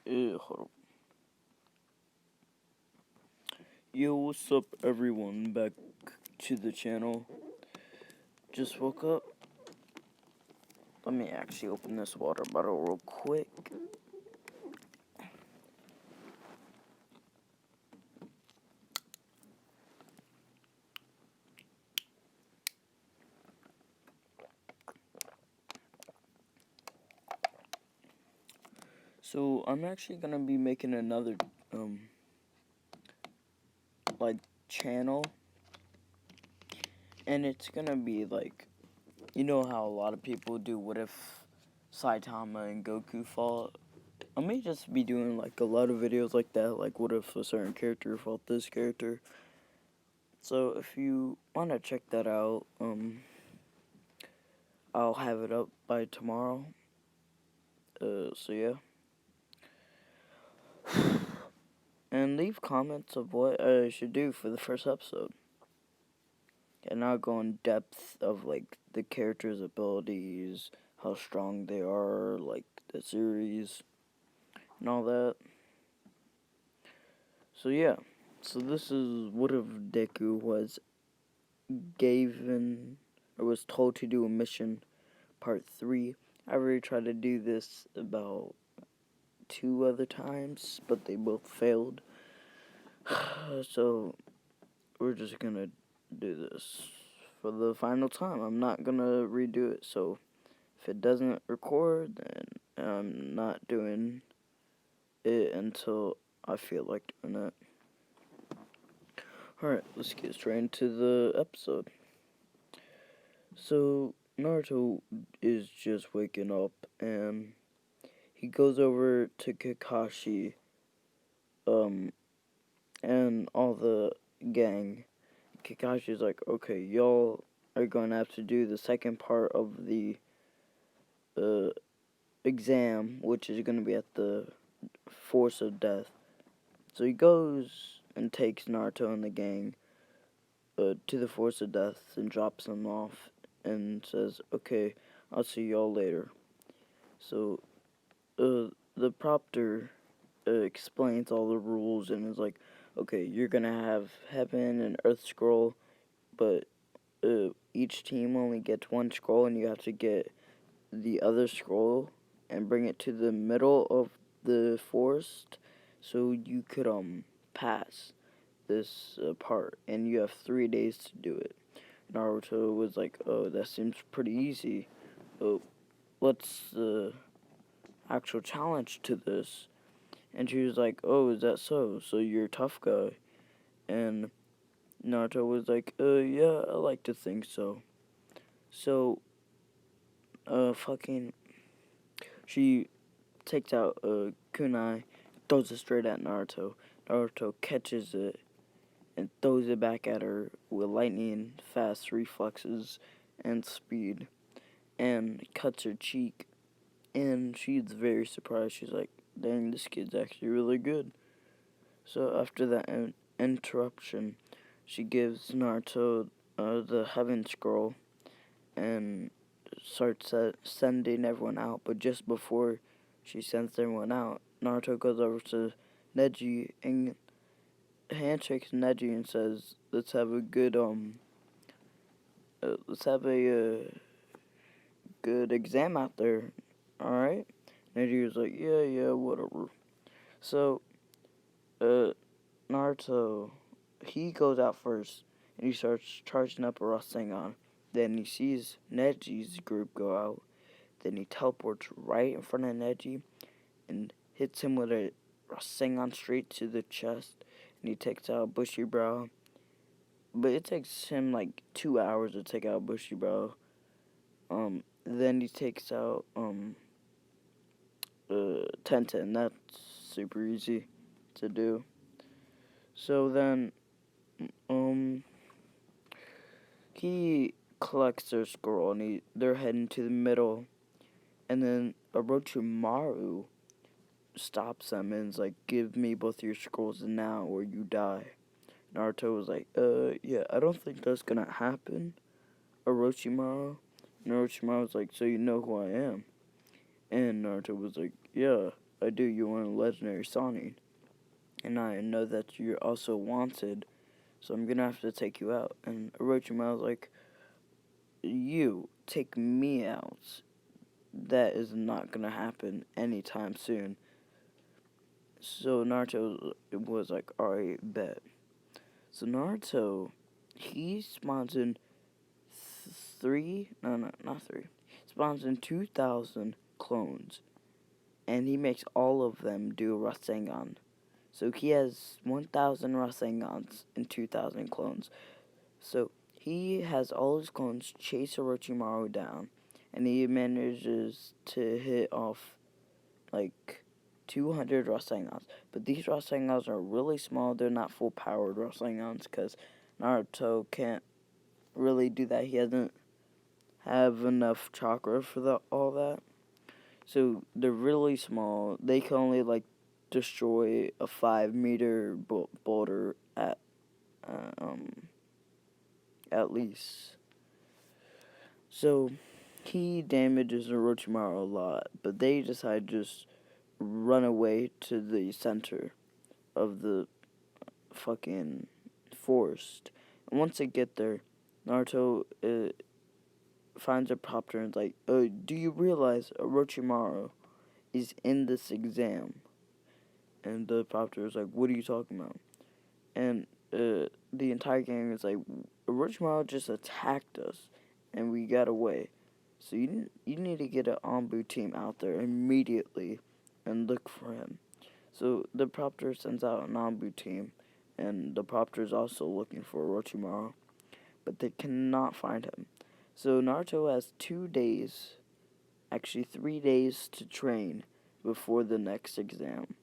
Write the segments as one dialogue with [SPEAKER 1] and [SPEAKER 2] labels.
[SPEAKER 1] Hold on. Yo, what's up, everyone? Back to the channel. Just woke up. Let me actually open this water bottle real quick. So, I'm actually gonna be making another, channel. And it's gonna be like, you know how a lot of people do what if Saitama and Goku fought? I may just be doing like a lot of videos like that, like what if a certain character fought this character. So if you wanna check that out, I'll have it up by tomorrow. So yeah. And leave comments of what I should do for the first episode. And I'll go in depth of like the characters' abilities, how strong they are, like the series, and all that. So yeah. So this is what if Deku was given or was told to do a mission, part 3. I already tried to do this about 2 other times, but they both failed. So we're just gonna do this for the final time. I'm not gonna redo it, so if it doesn't record, then I'm not doing it until I feel like doing it. Alright, let's get straight into the episode. So, Naruto is just waking up, and he goes over to Kakashi, and all the gang. Kakashi's like, okay, y'all are going to have to do the second part of the exam, which is going to be at the Force of Death. So he goes and takes Naruto and the gang to the Force of Death and drops them off and says, okay, I'll see y'all later. So the proctor explains all the rules and is like, okay, you're going to have Heaven and Earth Scroll, but each team only gets one scroll, and you have to get the other scroll and bring it to the middle of the forest so you could pass this part, and you have 3 days to do it. Naruto was like, oh, that seems pretty easy. What's the actual challenge to this? And she was like, oh, is that so? So you're a tough guy. And Naruto was like, yeah, I like to think so. So, she takes out kunai, throws it straight at Naruto. Naruto catches it and throws it back at her with lightning fast reflexes and speed, and cuts her cheek. And she's very surprised. She's like, dang, this kid's actually really good. So after that interruption, she gives Naruto the Heaven Scroll and starts sending everyone out. But just before she sends everyone out, Naruto goes over to Neji and handshakes Neji and says, "Let's have a good good exam out there, all right?" Neji was like, "Yeah, whatever." So, Naruto, he goes out first and he starts charging up a Rasengan. Then he sees Neji's group go out. Then he teleports right in front of Neji and hits him with a Rasengan straight to the chest. And he takes out Bushiroad. But it takes him like 2 hours to take out Bushiroad. Then he takes out Tenten. That's super easy to do. So then he collects their scroll and they're heading to the middle, and then Orochimaru stops them and is like, give me both your scrolls now or you die. Naruto was like, yeah, I don't think that's gonna happen, Orochimaru. And Orochimaru was like, so you know who I am? And Naruto was like, yeah. I do. You want a legendary Sonic, and I know that you're also wanted, so I'm gonna have to take you out. And Orochimaru's like, you take me out. That is not gonna happen anytime soon. So Naruto was like, alright, bet. So Naruto, he spawns in not three. Spawns in 2,000 clones, and he makes all of them do Rasengan. So he has 1,000 Rasengans and 2,000 clones. So he has all his clones chase Orochimaru down, and he manages to hit off like 200 Rasengans. But these Rasengans are really small. They're not full powered Rasengans because Naruto can't really do that. He doesn't have enough chakra for all that. So they're really small. They can only like destroy a 5-meter boulder at least. So he damages Orochimaru a lot, but they decide to just run away to the center of the fucking forest. And once they get there, Naruto finds a propter and is like, do you realize Orochimaru is in this exam? And the propter is like, what are you talking about? And the entire gang is like, Orochimaru just attacked us, and we got away. So you need to get an Anbu team out there immediately and look for him. So the propter sends out an Anbu team, and the propter is also looking for Orochimaru, but they cannot find him. So Naruto has 2 days, actually 3 days to train before the next exam.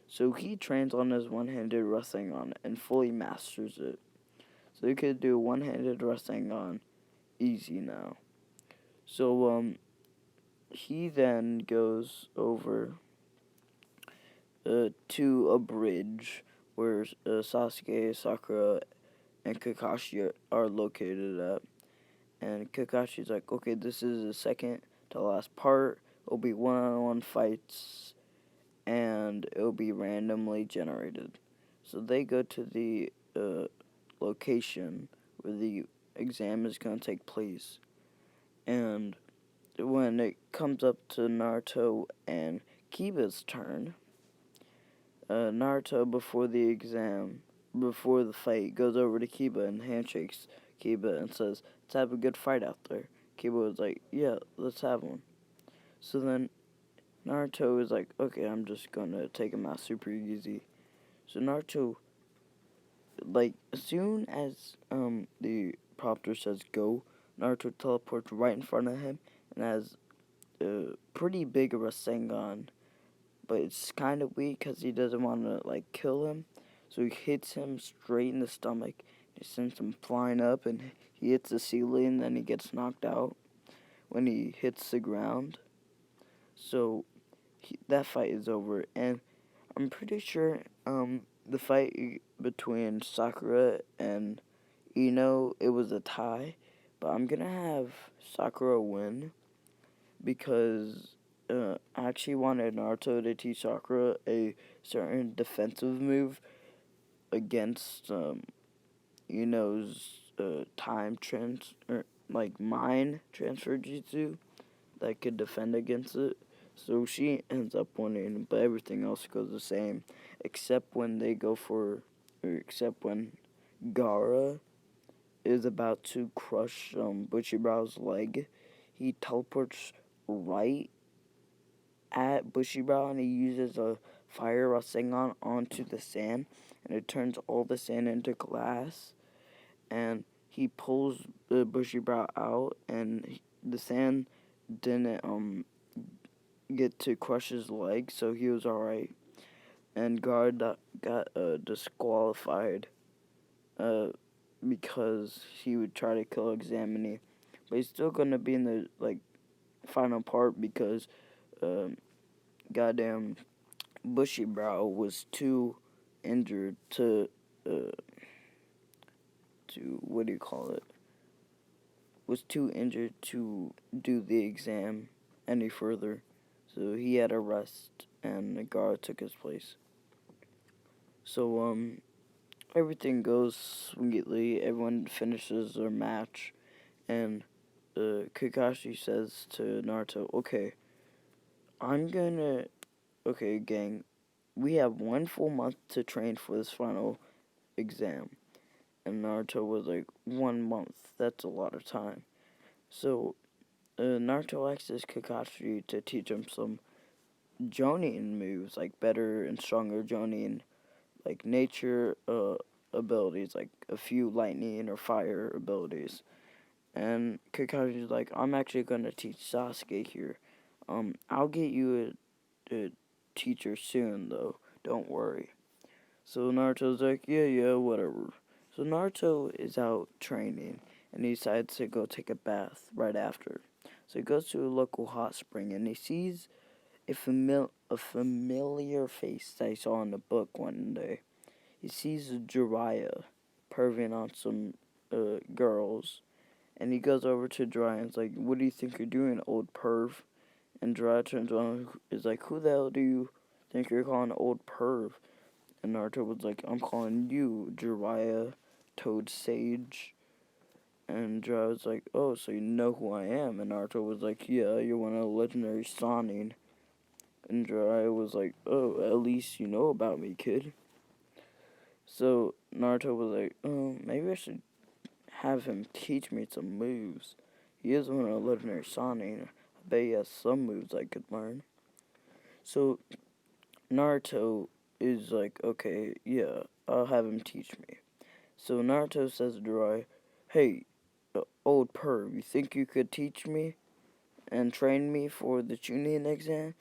[SPEAKER 1] So he trains on his one-handed Rasengan and fully masters it. So he could do one-handed Rasengan easy now. So he then goes over to a bridge where Sasuke, Sakura, and Kakashi are located at. And Kakashi's like, okay, this is the second to last part. It'll be one-on-one fights, and it'll be randomly generated. So they go to the location where the exam is going to take place. And when it comes up to Naruto and Kiba's turn, Naruto, before the fight, goes over to Kiba and handshakes Kiba and says, let's have a good fight out there. Kiba was like, yeah, let's have one. So then Naruto is like, okay, I'm just gonna take him out super easy. So Naruto, like, as soon as the prompter says go, Naruto teleports right in front of him and has pretty big of a Rasengan, but it's kind of weak because he doesn't want to like kill him. So he hits him straight in the stomach. He sends him flying up, and he hits the ceiling, and then he gets knocked out when he hits the ground. So that fight is over, and I'm pretty sure the fight between Sakura and Ino, it was a tie, but I'm gonna have Sakura win because I actually wanted Naruto to teach Sakura a certain defensive move against Ino's mind transfer jutsu that could defend against it. So she ends up winning, but everything else goes the same, except when except when Gaara is about to crush Bushiroad's leg. He teleports right at Bushiroad, and he uses a fire Rasengan onto the sand, and it turns all the sand into glass. And he pulls Bushiroad out, and the sand didn't get to crush his leg, so he was alright. And guard got disqualified because he would try to kill Examine, but he's still gonna be in the final part because goddamn Bushiroad was too injured to what do you call it? Was too injured to do the exam any further. So he had a rest, and Nagara took his place. So, everything goes sweetly. Everyone finishes their match, and Kakashi says to Naruto, "Okay, I'm gonna. Okay, gang, we have 1 full month to train for this final exam." And Naruto was like, 1 month? That's a lot of time. So, Naruto asks Kakashi to teach him some Jonin moves, like better and stronger Jonin, like nature abilities, like a few lightning or fire abilities. And Kakashi's like, I'm actually gonna teach Sasuke here. I'll get you a teacher soon, though. Don't worry. So Naruto's like, yeah, whatever. So Naruto is out training, and he decides to go take a bath right after. So he goes to a local hot spring, and he sees a familiar face that he saw in the book one day. He sees Jiraiya perving on some girls, and he goes over to Jiraiya and is like, "What do you think you're doing, old perv?" And Jiraiya turns around and is like, "Who the hell do you think you're calling old perv?" And Naruto was like, "I'm calling you Jiraiya, Toad Sage." And Jiraiya was like, "Oh, so you know who I am?" And Naruto was like, "Yeah, you're one of the legendary Sannin." And Jiraiya was like, "Oh, at least you know about me, kid." So Naruto was like, "Oh, maybe I should have him teach me some moves. He is one of the legendary Sannin. I bet he has some moves I could learn." So Naruto is like, "Okay, yeah, I'll have him teach me." So Naruto says to Jiraiya, "Hey, old perv, you think you could teach me and train me for the Chunin exam?"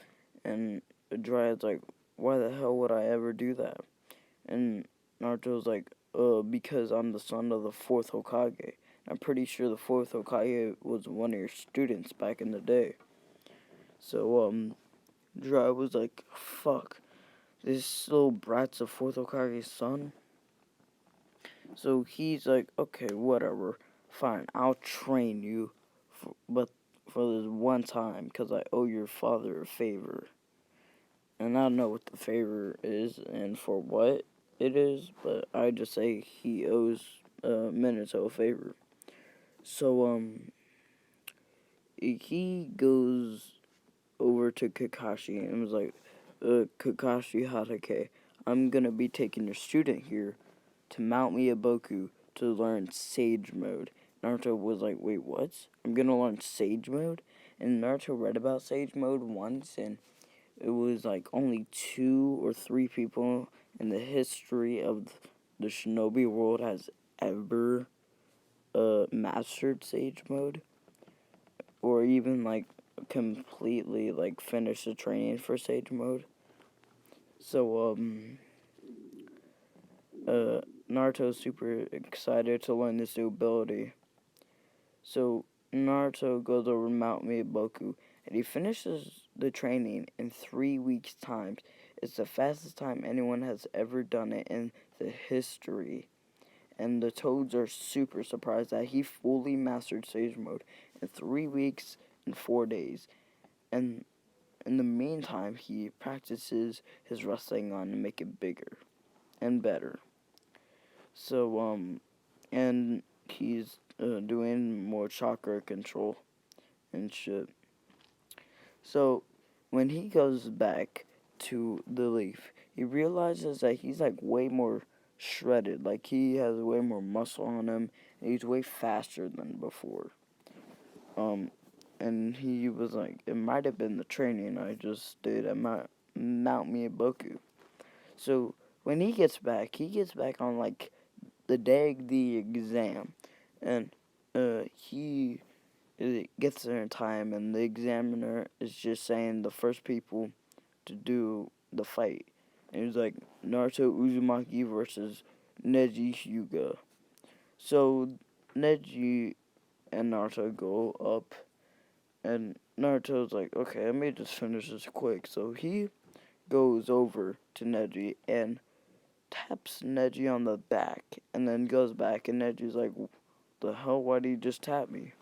[SPEAKER 1] And Jiraiya's like, "Why the hell would I ever do that?" And Naruto's like, because I'm the son of the fourth Hokage. I'm pretty sure the fourth Hokage was one of your students back in the day." So, Jiraiya was like, "Fuck, this little brat's the fourth Hokage's son?" So he's like, "Okay, whatever. Fine, I'll train you, but for this one time, because I owe your father a favor." And I don't know what the favor is and for what it is, but I just say he owes Minato a favor. So, he goes over to Kakashi and was like, "Kakashi Hatake, I'm gonna be taking your student here to Mount Miyaboku to learn Sage Mode." Naruto was like, "Wait, what? I'm gonna learn Sage Mode?" And Naruto read about Sage Mode once, and it was like only 2 or 3 people in the history of the Shinobi world has ever mastered Sage Mode, or even like completely like finished the training for Sage Mode. So Naruto's super excited to learn this new ability. So Naruto goes over Mount Miyaboku, and he finishes the training in 3 weeks' time. It's the fastest time anyone has ever done it in the history. And the Toads are super surprised that he fully mastered Sage Mode in 3 weeks and 4 days. And in the meantime, he practices his wrestling on to make it bigger and better. So, and he's doing more chakra control and shit. So, when he goes back to the leaf, he realizes that he's like way more shredded. Like, he has way more muscle on him, and he's way faster than before. And he was like, it might have been the training I just did at Mount Miyaboku. So, when he gets back on like the day of the exam, and he gets there in time, and the examiner is just saying the first people to do the fight. And he's like, Naruto Uzumaki versus Neji Hyuga. So Neji and Naruto go up, and Naruto's like, okay, let me just finish this quick. So he goes over to Neji and taps Neji on the back, and then goes back, and Neji's like, the hell, why did he just tap me?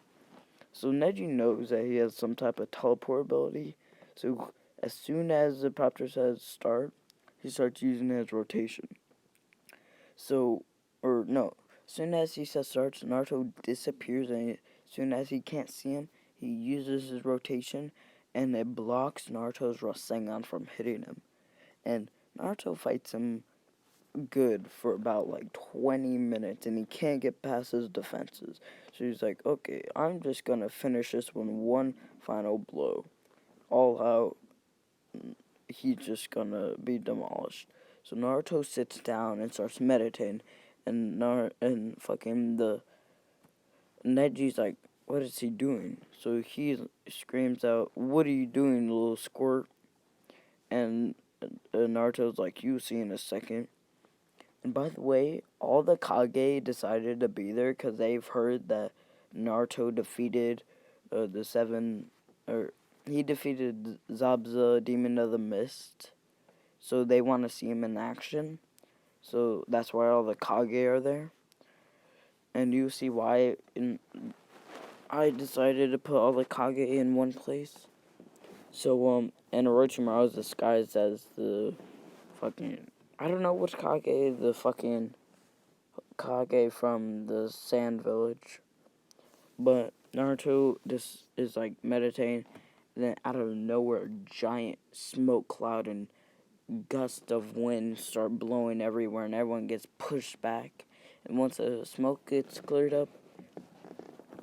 [SPEAKER 1] So Neji knows that he has some type of teleport ability, so As soon as the Raptor says start, he starts using his rotation. So, or no, as soon as he says starts, Naruto disappears, and as soon as he can't see him, he uses his rotation, and it blocks Naruto's Rasengan from hitting him. And Naruto fights him good for about like 20 minutes, and he can't get past his defenses. So he's like, okay, I'm just gonna finish this one final blow. All out, he's just gonna be demolished. So Naruto sits down and starts meditating, and fucking the Neji's like, what is he doing? So he screams out, what are you doing, little squirt? And Naruto's like, you see in a second. And by the way, all the Kage decided to be there because they've heard that Naruto defeated the seven, or he defeated Zabza, Demon of the Mist. So they want to see him in action. So that's why all the Kage are there. And you see why I decided to put all the Kage in one place. So, and Orochimaru is disguised as the fucking, I don't know which Kage, the fucking Kage from the Sand Village. But Naruto just is like meditating, and then out of nowhere, a giant smoke cloud and gust of wind start blowing everywhere, and everyone gets pushed back. And once the smoke gets cleared up,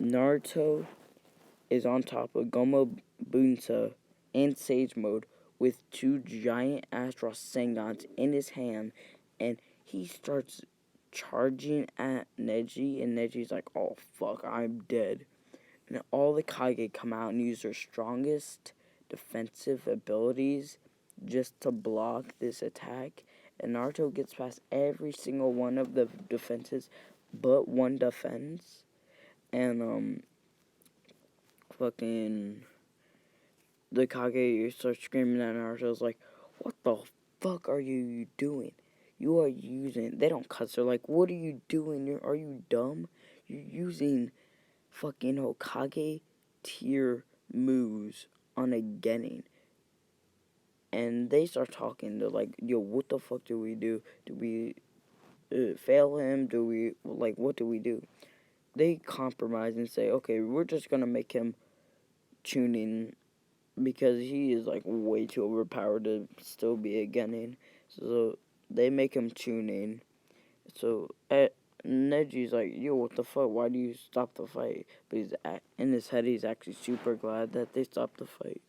[SPEAKER 1] Naruto is on top of Gomu Bunta in Sage Mode with two giant Astral Sengons in his hand, and he starts charging at Neji, and Neji's like, oh fuck, I'm dead. And all the Kage come out and use their strongest defensive abilities just to block this attack. And Naruto gets past every single one of the defenses but one defense. And fucking the Kage starts screaming at Naruto's like, what the fuck are you doing? You are using, they don't cuss, they're like, what are you doing? Are you dumb? You're using fucking Hokage tier moves on a Genin. And they start talking. They're like, yo, what the fuck do we do? Do we fail him? Do we, like, what do we do? They compromise and say, okay, we're just gonna make him Chunin because he is, like, way too overpowered to still be a Genin. So they make him Chunin. So Neji's like, yo, what the fuck? Why do you stop the fight? But he's in his head, he's actually super glad that they stopped the fight.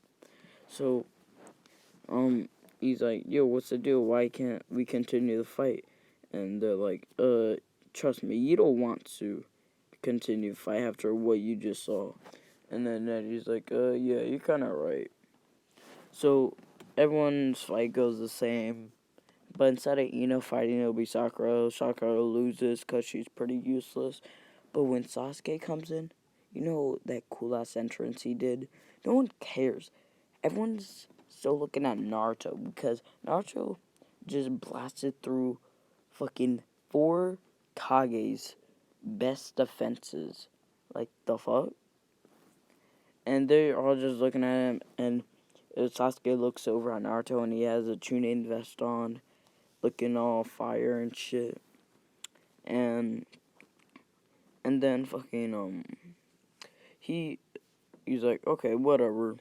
[SPEAKER 1] So, he's like, yo, what's the deal? Why can't we continue the fight? And they're like, trust me, you don't want to continue the fight after what you just saw. And then Neji's like, yeah, you're kind of right. So, everyone's fight goes the same. But instead of Ino fighting, it'll be Sakura. Sakura loses because she's pretty useless. But when Sasuke comes in, you know that cool-ass entrance he did? No one cares. Everyone's still looking at Naruto because Naruto just blasted through fucking 4 Kage's best defenses. Like, the fuck? And they're all just looking at him, and Sasuke looks over at Naruto, and he has a Chunin vest on, looking all fire and shit. And then fucking, he's like, okay, whatever.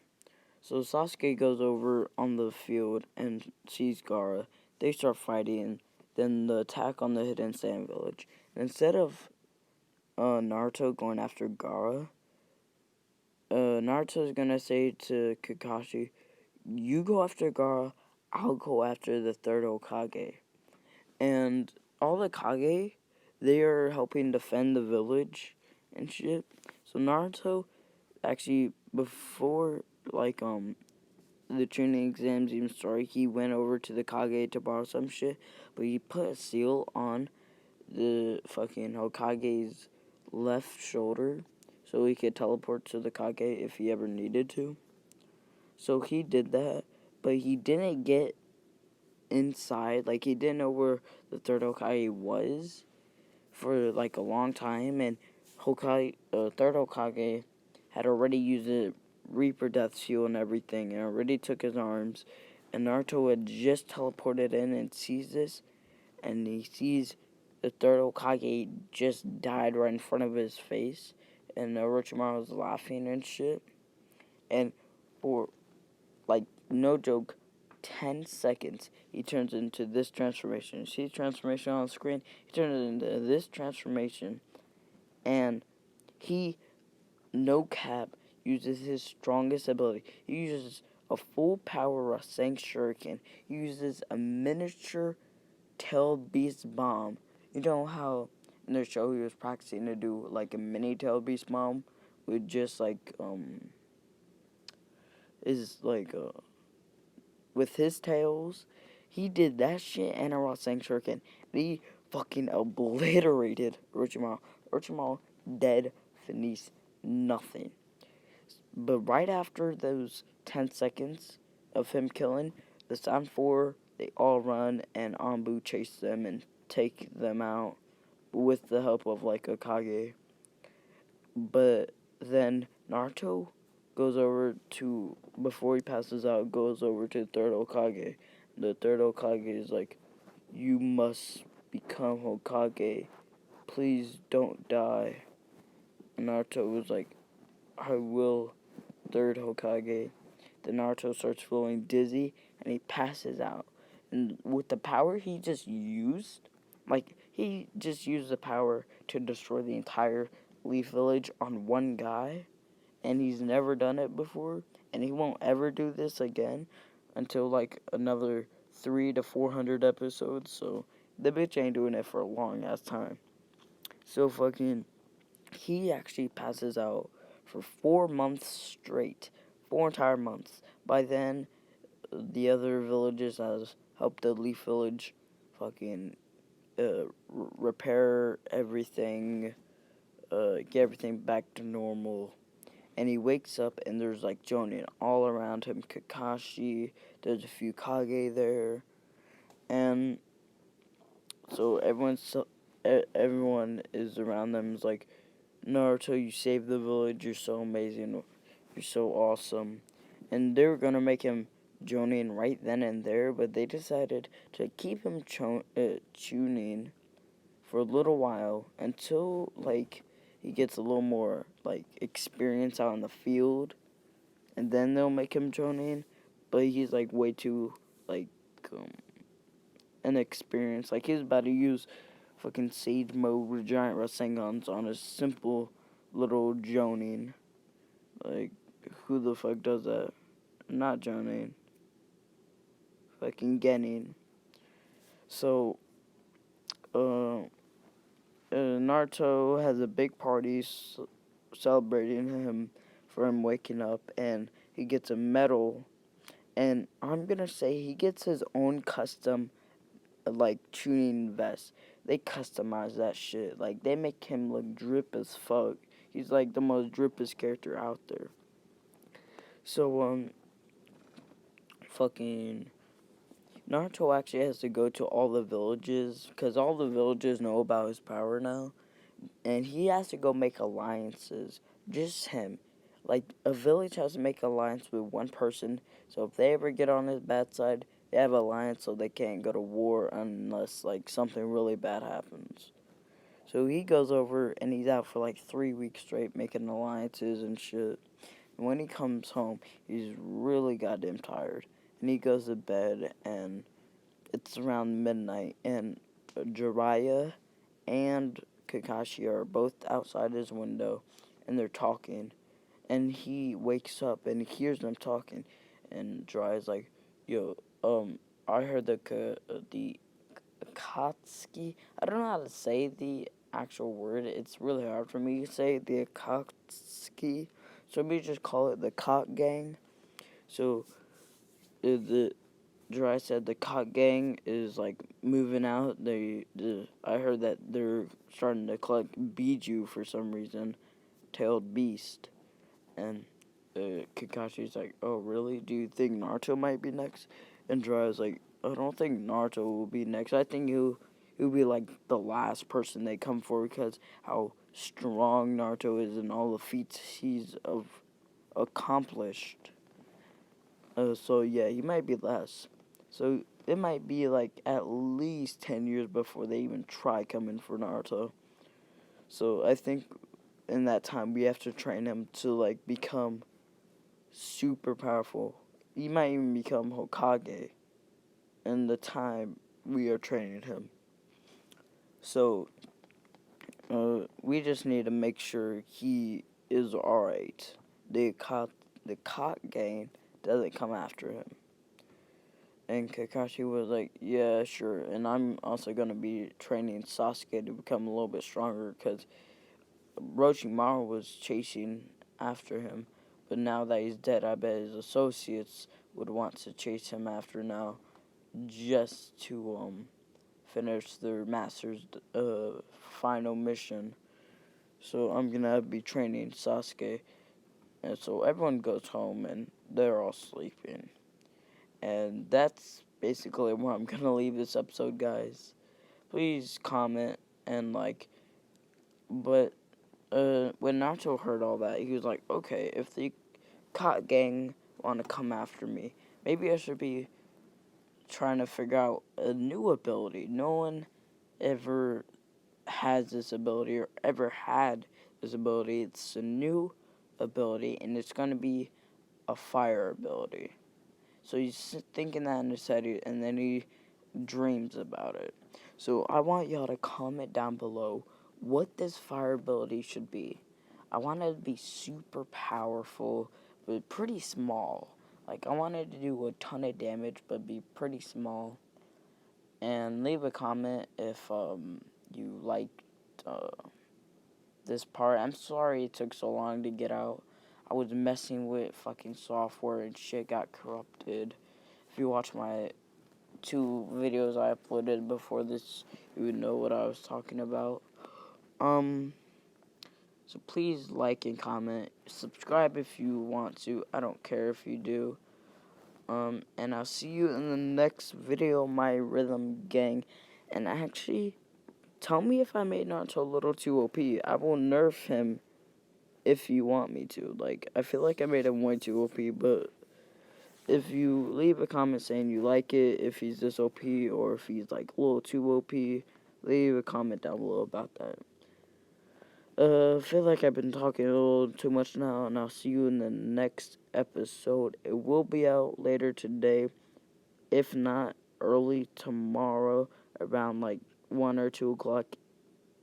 [SPEAKER 1] So Sasuke goes over on the field and sees Gaara. They start fighting. Then the attack on the hidden sand village. And instead of Naruto going after Gaara, Naruto's gonna say to Kakashi, you go after Gaara, I'll go after the third Hokage. And all the Kage, they are helping defend the village and shit. So Naruto, actually, before, like, the training exams even started, he went over to the Kage to borrow some shit, but he put a seal on the fucking Hokage's left shoulder so he could teleport to the Kage if he ever needed to. So he did that, but he didn't get inside, like, he didn't know where the third Hokage was for, like, a long time, and third Hokage had already used it Reaper Death Shield and everything, and already took his arms. And Naruto had just teleported in and sees this, and he sees the third Hokage just died right in front of his face, and Orochimaru's laughing and shit. And for, like, no joke, 10 seconds, he turns into this transformation. You see the transformation on the screen? He turns into this transformation, and he, no cap, uses his strongest ability. He uses a full power Rasengan Shuriken. He uses a miniature tailed beast bomb. You know how in the show he was practicing to do like a mini tailed beast bomb with just like is like with his tails. He did that shit and a Rasengan Shuriken. He fucking obliterated Orochimaru. Orochimaru dead, finished, nothing. But right after those 10 seconds of him killing, the Sound 4, they all run and Anbu chase them and take them out with the help of like a Kage. But then Naruto goes over to, before he passes out, goes over to the third Hokage. The third Hokage is like, you must become Hokage. Please don't die. And Naruto was like, I will, third Hokage. Then Naruto starts feeling dizzy and he passes out. And with the power he just used, like, he just used the power to destroy the entire Leaf Village on one guy. And he's never done it before. And he won't ever do this again until, like, another 300 to 400 episodes. So, the bitch ain't doing it for a long ass time. So, fucking, he actually passes out for 4 months straight. 4 entire months. By then, the other villages has helped the Leaf Village fucking repair everything, get everything back to normal. And he wakes up and there's like Jonin all around him, Kakashi, there's a few Kage there, and so everyone is around them is like, Naruto, you saved the village, you're so amazing, you're so awesome. And they were gonna make him Jonin right then and there, but they decided to keep him tuning for a little while until like he gets a little more like experience out in the field, and then they'll make him Jonin. But he's like way too like inexperienced. Like he's about to use fucking Sage Mode with giant Rasengans on a simple little Jonin. Like, who the fuck does that? Not Jonin. Fucking Genin. So, Naruto has a big party celebrating him for him waking up, and he gets a medal. And I'm gonna say he gets his own custom, like, tuning vest. They customize that shit. Like, they make him look drip as fuck. He's like the most drippest character out there. So, fucking Naruto actually has to go to all the villages, because all the villages know about his power now. And he has to go make alliances. Just him. Like, a village has to make alliance with one person. So if they ever get on his bad side, they have alliance so they can't go to war unless, like, something really bad happens. So he goes over and he's out for, like, 3 weeks straight making alliances and shit. And when he comes home, he's really goddamn tired. And he goes to bed, and it's around midnight. And Jiraiya and Kakashi are both outside his window, and they're talking. And he wakes up and he hears them talking, and Jiraiya's like, "Yo, I heard the Akatsuki. I don't know how to say the actual word. It's really hard for me to say the Akatsuki. So we just call it the Cock Gang. So the Jiraiya said the Cock Gang is like moving out. I heard that they're starting to collect Biju for some reason, tailed beast." And Kakashi's like, "Oh really? Do you think Naruto might be next?" And Jiraiya's like, "I don't think Naruto will be next. I think he'll be like the last person they come for, because how strong Naruto is and all the feats he's of accomplished. So yeah, he might be less. So it might be like at least 10 years before they even try coming for Naruto. So I think in that time we have to train him to like become super powerful. He might even become Hokage in the time we are training him. So we just need to make sure he is alright. The Kokage doesn't come after him. And Kakashi was like, yeah, sure. And I'm also going to be training Sasuke to become a little bit stronger because Orochimaru was chasing after him. But now that he's dead, I bet his associates would want to chase him after now just to finish their master's final mission. So I'm going to be training Sasuke. And so everyone goes home and they're all sleeping. And that's basically where I'm going to leave this episode, guys. Please comment and like. But when Nacho heard all that, he was like, okay, if the Cot Gang want to come after me, maybe I should be trying to figure out a new ability. No one ever has this ability or ever had this ability. It's a new ability, and it's going to be a fire ability. So he's thinking that in his head, and then he dreams about it. So I want y'all to comment down below what this fire ability should be. I want it to be super powerful, but pretty small. Like, I want it to do a ton of damage, but be pretty small. And leave a comment if you liked this part. I'm sorry it took so long to get out. I was messing with fucking software and shit got corrupted. If you watch my 2 videos I uploaded before this, you would know what I was talking about. So please like and comment. Subscribe if you want to. I don't care if you do. And I'll see you in the next video, my Rhythm Gang. And actually, tell me if I made Naruto a little too OP. I will nerf him if you want me to. Like, I feel like I made him way too OP, but if you leave a comment saying you like it, if he's this OP, or if he's like a little too OP, leave a comment down below about that. I feel like I've been talking a little too much now, and I'll see you in the next episode. It will be out later today, if not early tomorrow, around like 1 or 2 o'clock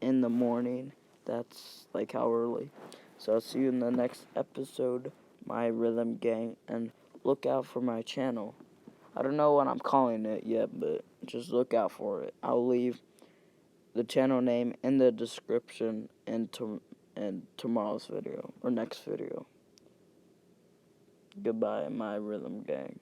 [SPEAKER 1] in the morning. That's like how early. So I'll see you in the next episode, my Rhythm Gang, and look out for my channel. I don't know what I'm calling it yet, but just look out for it. I'll leave the channel name in the description and tomorrow's video or next video. Goodbye, my Rhythm Gang.